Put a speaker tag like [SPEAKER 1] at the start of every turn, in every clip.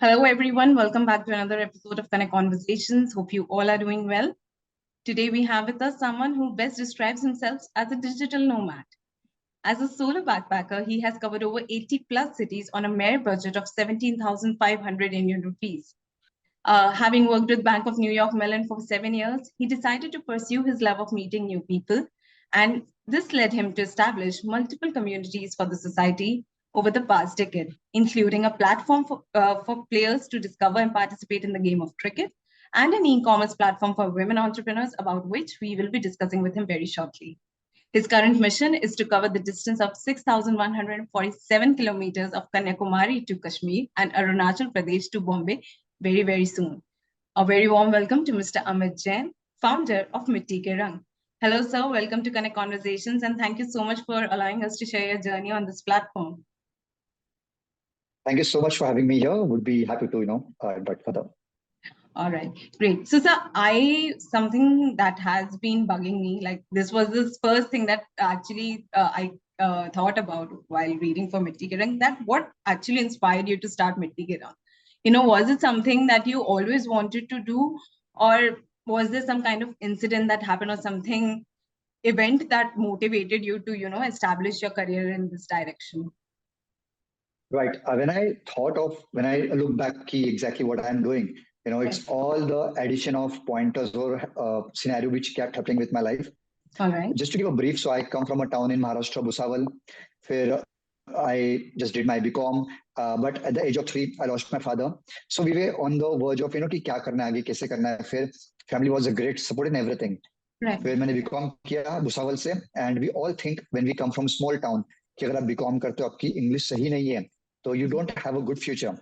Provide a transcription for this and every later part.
[SPEAKER 1] Hello, everyone. Welcome back to another episode of Connect Conversations. Hope you all are doing well. Today, we have with us someone who best describes himself as a digital nomad. As a solo backpacker, he has covered over 80 plus cities on a mere budget of 17,500 Indian rupees. Having worked with Bank of New York Mellon for 7 years, he decided to pursue his love of meeting new people, and this led him to establish multiple communities for the society over the past decade, including a platform for players to discover and participate in the game of cricket, and an e-commerce platform for women entrepreneurs, about which we will be discussing with him very shortly. His current mission is to cover the distance of 6,147 kilometers of Kanyakumari to Kashmir and Arunachal Pradesh to Bombay very, very soon. A very warm welcome to Mr. Amit Jain, founder of Mitti Ke Rang. Hello, sir. Welcome to Connect Conversations, and thank you so much for allowing us to share your journey on this platform.
[SPEAKER 2] Thank you so much for having me here. Would be happy to, interact further.
[SPEAKER 1] All right, great. So, sir, something that has been bugging me, like this was the first thing that actually I thought about while reading for Mitti Ke Rang, that what actually inspired you to start Mitti Ke Rang? Was it something that you always wanted to do, or was there some kind of incident that happened or something event that motivated you to, establish your career in this direction?
[SPEAKER 2] Right. When I look back key exactly what I'm doing, it's all the addition of pointers or scenario which kept happening with my life.
[SPEAKER 1] All right.
[SPEAKER 2] Just to give a brief, so I come from a town in Maharashtra, Bhusawal, where I just did my BCom. But at the age of 3, I lost my father. So we were on the verge of, कि क्या करना है आगे, कैसे करना है. फिर family was a great support in everything.
[SPEAKER 1] Right.
[SPEAKER 2] फिर मैंने BCom किया भुसावल से, and we all think when we come from small town कि अगर आप BCom करते हो आपकी English सही नहीं है, so you don't have a good future.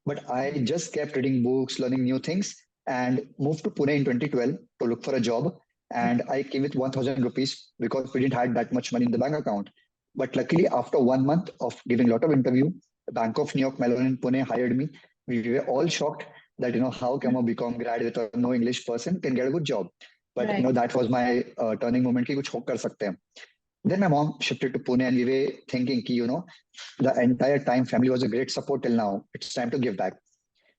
[SPEAKER 2] But I just kept reading books, learning new things, and moved to Pune in 2012 to look for a job. And I came with 1,000 rupees because we didn't have that much money in the bank account. But luckily, after 1 month of giving a lot of interview, the Bank of New York Mellon in Pune hired me. We were all shocked that, how come a BCom graduate or no English person can get a good job. But,
[SPEAKER 1] right.
[SPEAKER 2] That was my turning moment कि कुछ कर सकते हैं. Then my mom shifted to Pune and we were thinking, the entire time family was a great support till now. It's time to give back.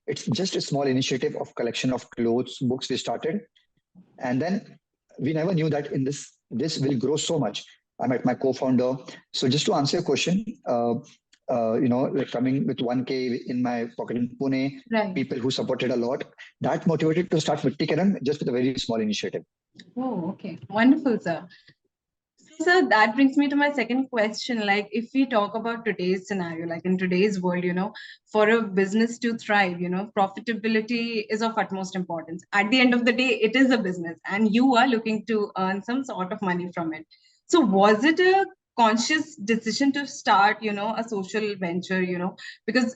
[SPEAKER 2] It's just a small initiative of collection of clothes, books we started. And then we never knew that in this will grow so much. I met my co-founder. So just to answer your question, like coming with 1K in my pocket in Pune,
[SPEAKER 1] right.
[SPEAKER 2] People who supported a lot, that motivated to start Mitti Ke Rang just with a very small initiative.
[SPEAKER 1] Oh, okay. Wonderful, sir. So, sir, that brings me to my second question. Like, if we talk about today's scenario, like in today's world, for a business to thrive, profitability is of utmost importance. At the end of the day, it is a business and you are looking to earn some sort of money from it. So, was it a conscious decision to start, a social venture, because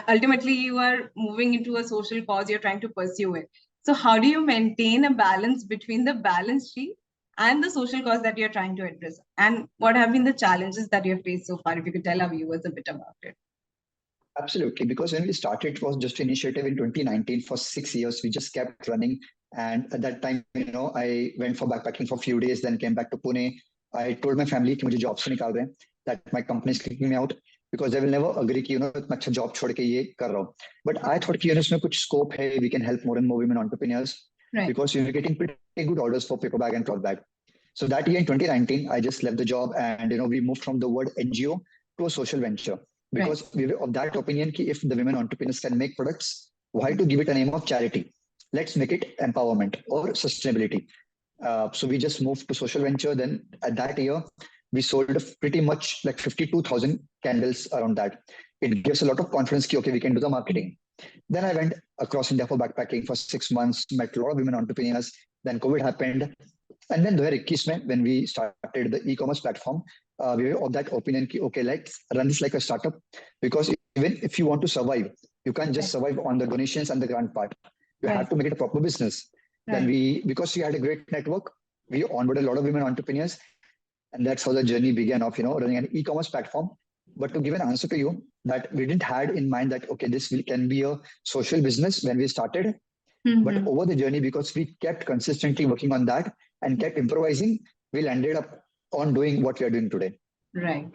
[SPEAKER 1] ultimately you are moving into a social cause, you're trying to pursue it. So, how do you maintain a balance between the balance sheet and the social cause that you're trying to address? And what have been the challenges that you've faced so far? If you could tell our viewers a bit about it.
[SPEAKER 2] Absolutely, because when we started, it was just an initiative in 2019. For 6 years, we just kept running. And at that time, I went for backpacking for a few days, then came back to Pune. I told my family कि मुझे job से निकाल रहे हैं, that my company is kicking me out because they will never agree कि इतना अच्छा job छोड़ के ये कर रहा हूँ. But I thought कि इसमें कुछ scope है, we can help more and more women entrepreneurs. Right. Because we were getting pretty good orders for paper bag and cloth bag. So that year in 2019, I just left the job and we moved from the word NGO to a social venture. Because right. We were of that opinion that if the women entrepreneurs can make products, why to give it a name of charity? Let's make it empowerment or sustainability. So we just moved to social venture. Then at that year, we sold pretty much like 52,000 candles around that. It gives a lot of confidence that, okay, we can do the marketing. Then I went across India for backpacking for 6 months, met a lot of women entrepreneurs. Then COVID happened. And then 2021, when we started the e-commerce platform, we were of that opinion, okay, let's run this like a startup. Because even if you want to survive, you can't just survive on the donations and the grant part. You have to make it a proper business. Right. Then because we had a great network, we onboarded a lot of women entrepreneurs. And that's how the journey began of, running an e-commerce platform. But to give an answer to you, that we didn't had in mind that, okay, this can be a social business when we started. Mm-hmm. But over the journey, because we kept consistently working on that and kept improvising, we landed up on doing what we are doing today.
[SPEAKER 1] Right.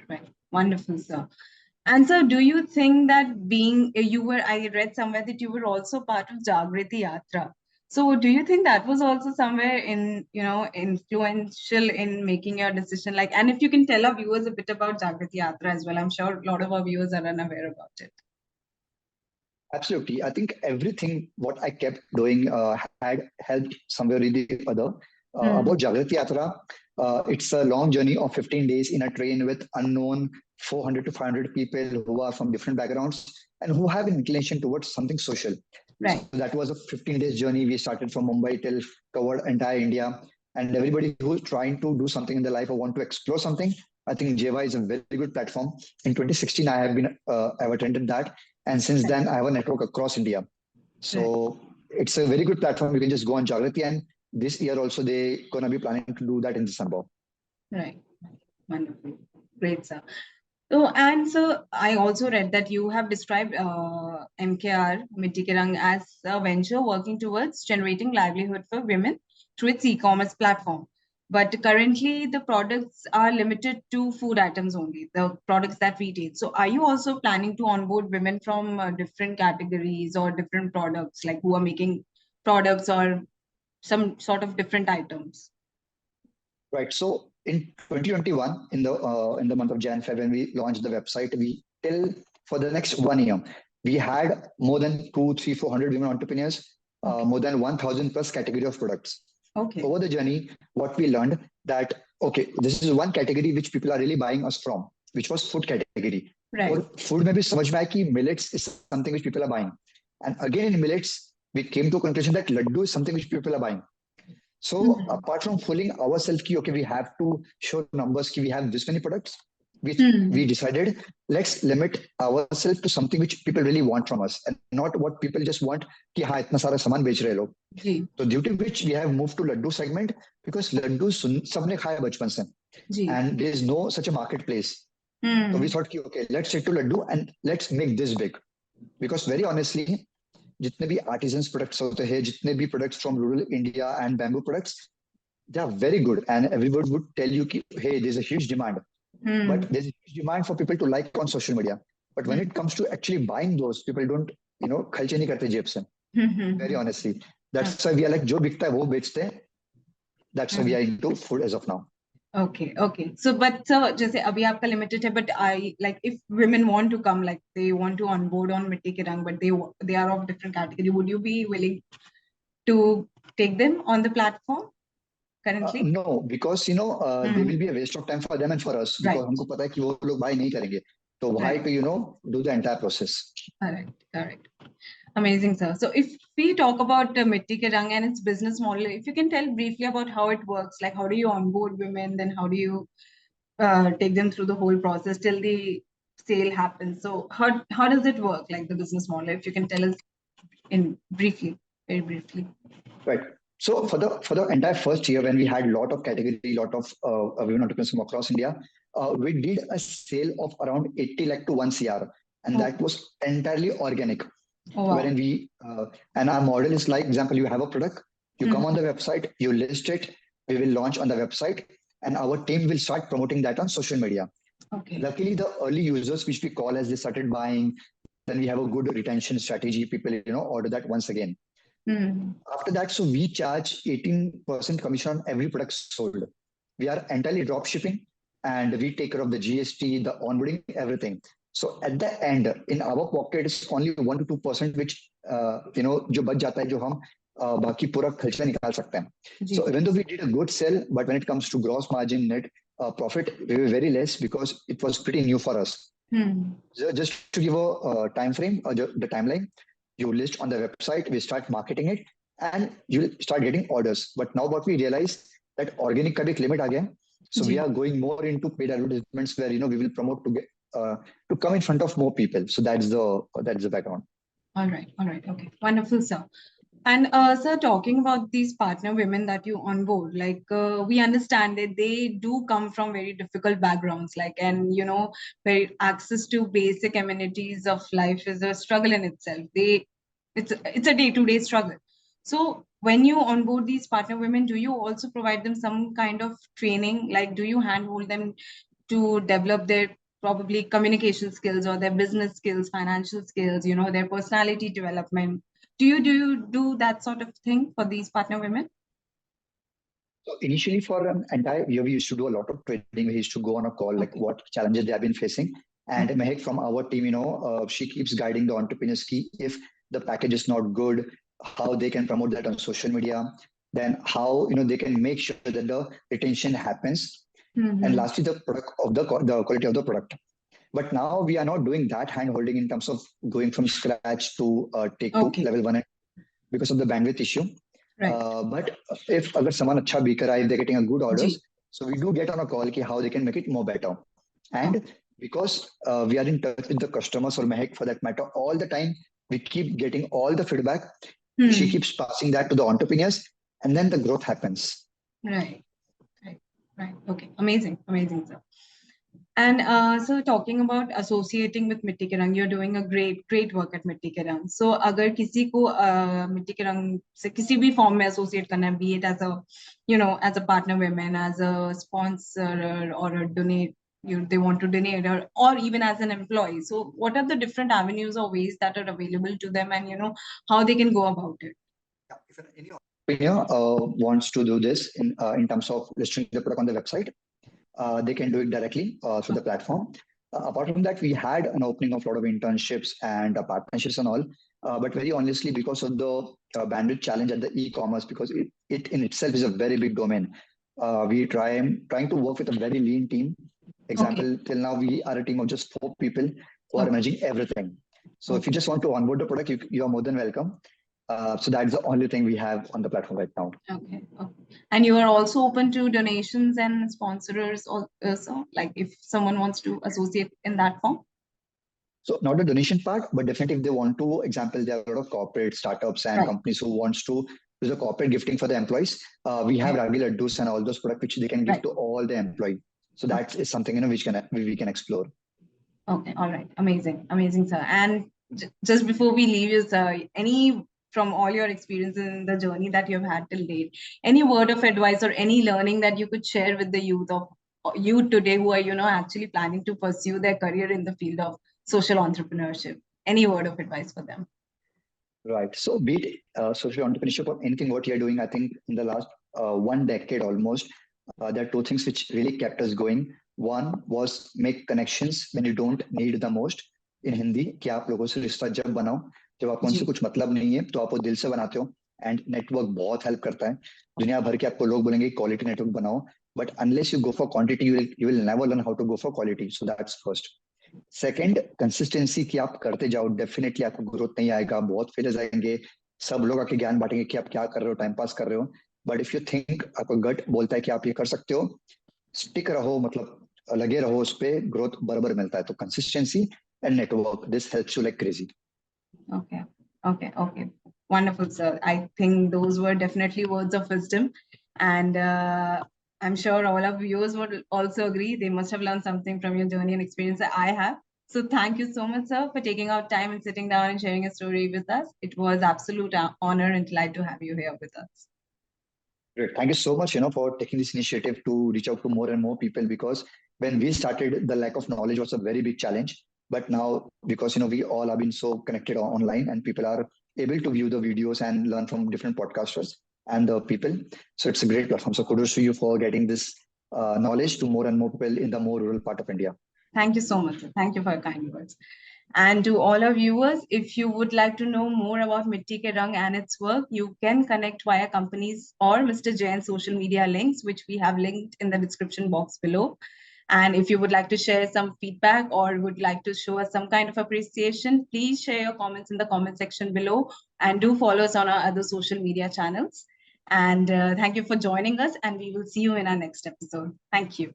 [SPEAKER 1] Wonderful, sir. And so, do you think that I read somewhere that you were also part of Jagat Yatra. So, do you think that was also somewhere influential in making your decision? Like, and if you can tell our viewers a bit about Jagat Yatra as well, I'm sure a lot of our viewers are unaware about it.
[SPEAKER 2] Absolutely. I think everything what I kept doing had helped somewhere or the other. About Jagat Yatra, it's a long journey of 15 days in a train with unknown 400 to 500 people who are from different backgrounds and who have an inclination towards something social.
[SPEAKER 1] Right.
[SPEAKER 2] So that was a 15 days journey. We started from Mumbai till covered entire India. And everybody who's trying to do something in their life or want to explore something, I think Jeva is a very good platform. In 2016, I've attended that, and since then I have a network across India. So it's a very good platform. You can just go on Jagrati, and this year also they gonna be planning to do that in December.
[SPEAKER 1] Right. Wonderful. Great, sir. So, and so I also read that you have described MKR, Mitti Ke Rang, as a venture working towards generating livelihood for women through its e-commerce platform. But currently, the products are limited to food items only, the products that we take. So, are you also planning to onboard women from different categories or different products, like who are making products or some sort of different items?
[SPEAKER 2] Right. So in 2021, in the month of Jan, Feb, when we launched the website, we till for the next 1 year, we had more than 400 women entrepreneurs, more than 1,000 plus category of products.
[SPEAKER 1] Okay.
[SPEAKER 2] Over the journey, what we learned that okay, this is one category which people are really buying us from, which was food category.
[SPEAKER 1] Right.
[SPEAKER 2] और food में भी समझ में आया कि millets is something which people are buying, and again in millets we came to a conclusion that laddu is something which people are buying. So apart from fooling ourselves, okay, we have to show numbers, we have this many products. We decided let's limit ourselves to something which people really want from us, and not what people just want. कि हाँ इतना सारा सामान बेच रहे लोग. So due to which we have moved to laddu segment because laddu सबने खाया बचपन से, and there is no such a marketplace. So we thought कि okay, let's stick to laddu and let's make this big, because very honestly, जितने भी artisans products होते हैं, जितने भी products from rural India and bamboo products, they are very good, and everybody would tell you कि hey, there's a huge demand, but there's a huge demand for people to like on social media. But when it comes to actually buying those, people don't, खर्चे नहीं करते जेब से. Very honestly, that's why we are like जो बिकता है वो बेचते हैं. That's why we are into food as of now.
[SPEAKER 1] Okay. So, but जैसे अभी आपका limited है, but I like if women want to come, like they want to onboard on Mitti Ke Rang, but they are of different category. Would you be willing to take them on the platform currently?
[SPEAKER 2] No, because there will be a waste of time for them and for us, because हमको पता है कि वो लोग buy नहीं करेंगे. So why to do the entire process?
[SPEAKER 1] Correct. Amazing, sir. So if we talk about Mitti Ke Rang and its business model, if you can tell briefly about how it works, like how do you onboard women, then how do you take them through the whole process till the sale happens. So how does it work, like the business model? If you can tell us very briefly.
[SPEAKER 2] Right. So for the entire first year, when we had a lot of category, lot of women entrepreneurs from across India, we did a sale of around 80 lakh to 1 CR, and that was entirely organic. Oh, wow. Wherein and our model is like, example, you have a product, you come on the website, you list it, we will launch on the website, and our team will start promoting that on social media. Okay. Luckily, the early users, which we call as they started buying, then we have a good retention strategy. People, order that once again. After that, so we charge 18% commission on every product sold. We are entirely drop shipping, and we take care of the GST, the onboarding, everything. So at the end, in our pocket, it's only 1 to 2%, which जो बच जाता है, जो हम बाकी पूरा खर्चा निकाल सकते हैं. So even though we did a good sell, but when it comes to gross margin, net profit, we were very less because it was pretty new for us. So just to give a time frame, the timeline, you list on the website, we start marketing it, and you start getting orders. But now what we realize that organic का भी एक limit आ गया. So we are going more into paid advertisements where we will promote to come in front of more people. So that's the background.
[SPEAKER 1] All right. Okay. Wonderful, sir. And sir, talking about these partner women that you onboard, like we understand that they do come from very difficult backgrounds, and very access to basic amenities of life is a struggle in itself. It's a day-to-day struggle. So when you onboard these partner women, do you also provide them some kind of training? Like, do you handhold them to develop their probably communication skills or their business skills, financial skills, their personality development. Do you do that sort of thing for these partner women?
[SPEAKER 2] So initially, for an entire year, we used to do a lot of training. We used to go on a call, like
[SPEAKER 1] Okay.
[SPEAKER 2] what challenges they have been facing. And
[SPEAKER 1] Okay.
[SPEAKER 2] Mehek from our team, she keeps guiding the entrepreneurs key if the package is not good, how they can promote that on social media, then how they can make sure that the retention happens, and
[SPEAKER 1] Mm-hmm.
[SPEAKER 2] lastly, the product of the quality of the product. But now we are not doing that hand holding in terms of going from scratch to take to
[SPEAKER 1] Okay.
[SPEAKER 2] level one because of the bandwidth issue.
[SPEAKER 1] Right.
[SPEAKER 2] But if अगर सामान अच्छा बिक रहा है, if they're getting a good orders,
[SPEAKER 1] Ji.
[SPEAKER 2] so we do get on a call ki how they can make it more better. And
[SPEAKER 1] Okay.
[SPEAKER 2] because we are in touch with the customers or Mehek for that matter all the time, we keep getting all the feedback. She
[SPEAKER 1] Hmm.
[SPEAKER 2] keeps passing that to the entrepreneurs, and then the growth happens.
[SPEAKER 1] Right. Right. Right. Okay. Amazing. Amazing, sir. And so talking about associating with Mitti Ke Rang, you're doing a great work at Mitti Ke Rang. So अगर किसी को Mitti Ke Rang से किसी भी form में associate करना है, be it as a as a partner women, as a sponsor or a donate, they want to donate, or even as an employee. So what are the different avenues or ways that are available to them, and how they can go about it?
[SPEAKER 2] If any entrepreneur wants to do this in terms of listing the product on the website, they can do it directly through the platform. Apart from that, we had an opening of a lot of internships and partnerships and all. But very honestly, because of the bandwidth challenge at the e-commerce, because it in itself is a very big domain, we trying to work with a very lean team.
[SPEAKER 1] Okay.
[SPEAKER 2] Example, till now we are a team of just 4 people who are
[SPEAKER 1] Okay.
[SPEAKER 2] managing everything. So if you
[SPEAKER 1] Okay.
[SPEAKER 2] just want to onboard the product, you are more than welcome. So that's the only thing we have on the platform right now.
[SPEAKER 1] Okay. Okay. And you are also open to donations and sponsors also, like if someone wants to associate in that form?
[SPEAKER 2] So not the donation part, but definitely if they want to, example, there are a lot of corporate startups and
[SPEAKER 1] Right.
[SPEAKER 2] companies who wants to do the corporate gifting for the employees. We have
[SPEAKER 1] Okay.
[SPEAKER 2] regular dues and all those products which they can give
[SPEAKER 1] Right.
[SPEAKER 2] to all the employees. So
[SPEAKER 1] Okay.
[SPEAKER 2] that is something which we can explore.
[SPEAKER 1] Okay. All right. Amazing. Amazing, sir. And just before we leave you, sir, any from all your experiences in the journey that you've had till date, any word of advice or any learning that you could share with the youth today who are, actually planning to pursue their career in the field of social entrepreneurship? Any word of advice for them?
[SPEAKER 2] Right. So be it social entrepreneurship or anything what you're doing, I think in the last 1 decade almost, there are 2 things which really kept us going. One was make connections when you don't need the most. In Hindi, कि आप लोगों से रिश्ता जब बनाओ जब आपको उनसे
[SPEAKER 1] जी.
[SPEAKER 2] कुछ मतलब नहीं है तो आप वो दिल से बनाते हो. एंड नेटवर्क बहुत हेल्प करता है. दुनिया भर के आपको लोग बोलेंगे क्वालिटी नेटवर्क बनाओ, but unless you go for quantity you will never learn how to go for quality. So that's first. Second, consistency की आप करते जाओ, डेफिनेटली आपको ग्रोथ नहीं आएगा, बहुत फेलियर्स आएंगे, सब लोग आके ज्ञान बांटेंगे कि आप क्या कर रहे हो, टाइम पास कर रहे हो. बट इफ यू थिंक आपका गट बोलता है कि आप ये कर सकते हो, स्टिक रहो, मतलब लगे रहो उस पे, ग्रोथ बराबर मिलता है. तो consistency and network, this helps you like crazy.
[SPEAKER 1] Okay, okay, okay. Wonderful, sir. I think those were definitely words of wisdom. And I'm sure all of viewers would also agree. They must have learned something from your journey and experience that I have. So thank you so much, sir, for taking out time and sitting down and sharing a story with us. It was absolute honor and delight to have you here with us.
[SPEAKER 2] Great. Thank you so much, for taking this initiative to reach out to more and more people, because when we started, the lack of knowledge was a very big challenge. But now, because, we all have been so connected online and people are able to view the videos and learn from different podcasters and the people. So it's a great platform. So kudos to you for getting this knowledge to more and more people in the more rural part of India.
[SPEAKER 1] Thank you so much, sir. Thank you for your kind words. And to all our viewers, if you would like to know more about Mitti Ke Rang and its work, you can connect via companies or Mr. Jain's social media links, which we have linked in the description box below. And if you would like to share some feedback or would like to show us some kind of appreciation, please share your comments in the comment section below, and do follow us on our other social media channels. And thank you for joining us, and we will see you in our next episode. Thank you.